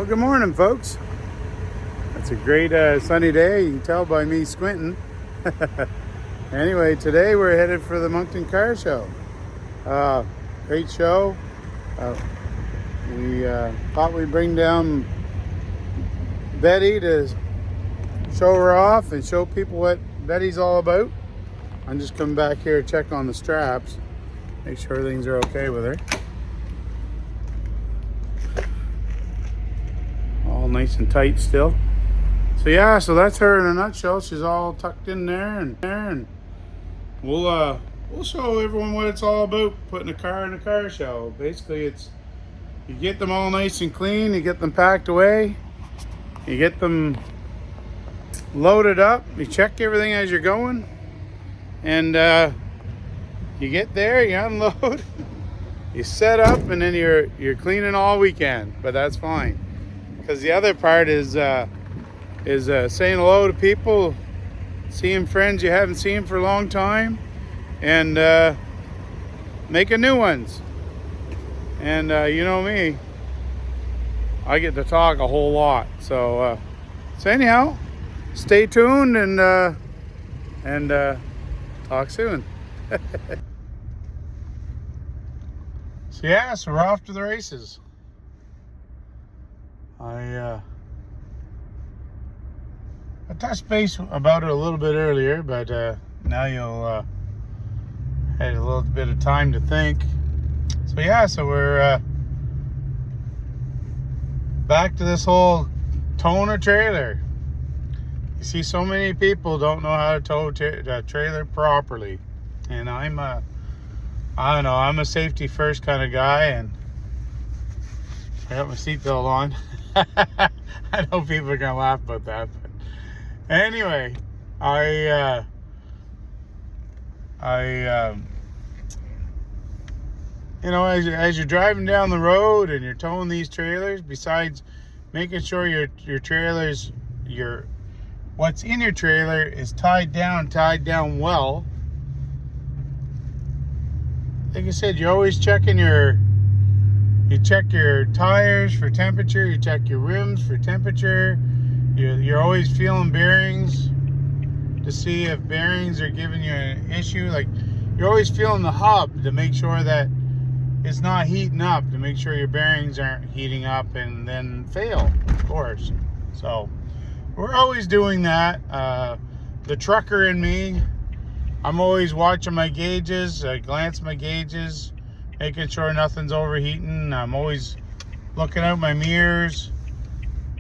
Well, good morning, folks. It's a great sunny day. You can tell by me squinting. Anyway, today we're headed for the Moncton Car Show. Great show. We thought we'd bring down Betty to show her off and show people what Betty's all about. I'm just coming back here to check on the straps, make sure things are okay with her. All nice and tight still. So yeah, so that's her in a nutshell. She's all tucked in there, and we'll show everyone what it's all about, putting a car in a car show. Basically, it's you get them all nice and clean, you get them packed away, you get them loaded up, you check everything as you're going, and you get there, you unload, you set up, and then you're cleaning all weekend. But that's fine, because the other part is saying hello to people, seeing friends you haven't seen for a long time, and making new ones. And you know me, I get to talk a whole lot. So anyhow, stay tuned and talk soon. So yeah, so we're off to the races. I touched base about it a little bit earlier, but now you'll had a little bit of time to think. So yeah, so we're back to this whole towing a trailer. You see, so many people don't know how to tow a trailer properly, and I don't know, I'm a safety first kind of guy, and I got my seatbelt on. I know people are gonna laugh about that, but anyway, you know, as you're driving down the road and you're towing these trailers, besides making sure your trailers, what's in your trailer is tied down well. Like I said, you're always checking you check your tires for temperature, you check your rims for temperature. You're always feeling bearings to see if bearings are giving you an issue. Like, you're always feeling the hub to make sure that it's not heating up, to make sure your bearings aren't heating up and then fail, of course. So we're always doing that. The trucker in me, I'm always watching my gauges. I glance my gauges, making sure nothing's overheating. I'm always looking out my mirrors.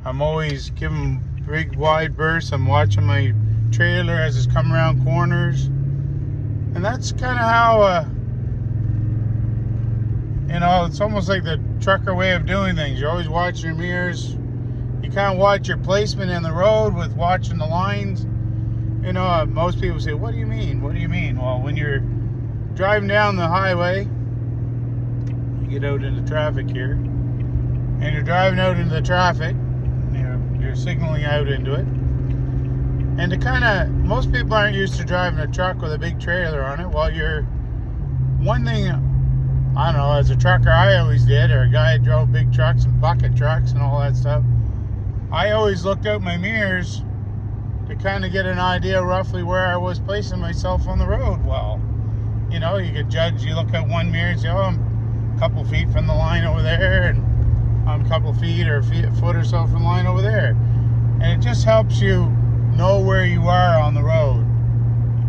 I'm always giving big wide bursts. I'm watching my trailer as it's coming around corners. And that's kind of how, you know, it's almost like the trucker way of doing things. You're always watching your mirrors. You kind of watch your placement in the road with watching the lines. You know, most people say, what do you mean? What do you mean? Well, when you're driving down the highway, you get out into traffic here, and you're driving out into the traffic, you're signaling out into it. And to kind of, most people aren't used to driving a truck with a big trailer on it. Well, one thing, I don't know, as a trucker I always did, or a guy that drove big trucks and bucket trucks and all that stuff, I always looked out my mirrors to kind of get an idea roughly where I was placing myself on the road. Well, you know, you could judge, you look at one mirror and say, oh, I'm a couple feet from the line over there, and I'm a couple feet or a foot or so from the line over there. And it just helps you know where you are on the road.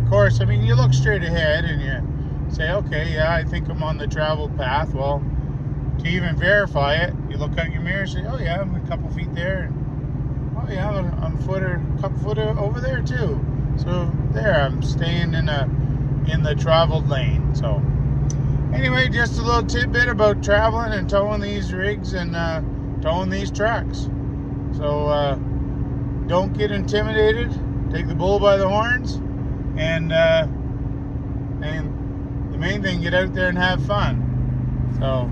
Of course, I mean, you look straight ahead and you say, okay, yeah, I think I'm on the traveled path. Well, to even verify it, you look out your mirror and say, oh yeah, I'm a couple feet there. And, oh yeah, I'm a couple foot over there too. So there, I'm staying in the traveled lane. So anyway, just a little tidbit about traveling and towing these rigs and towing these trucks. So don't get intimidated. Take the bull by the horns, and the main thing, get out there and have fun. So,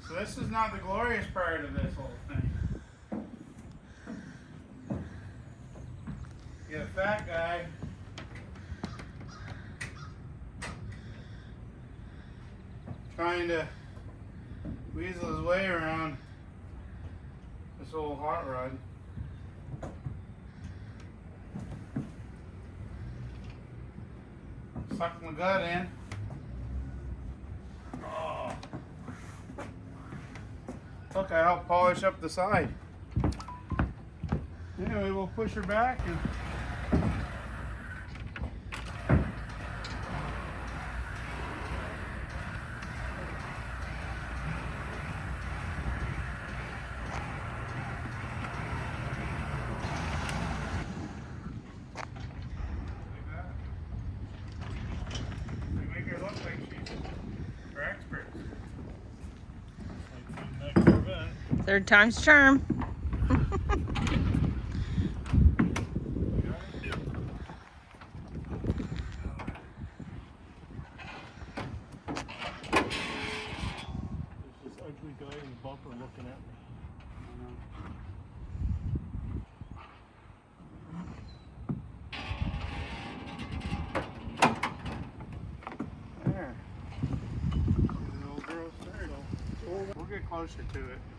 so this is not the glorious part of this whole thing. You get a fat guy trying to weasel his way around this old hot rod. Suck my gut in. Oh. Look, I helped polish up the side. Anyway, we'll push her back and Third time's charm. There's this ugly guy in the bumper looking at me. there. The old girl's there. We'll get closer to it.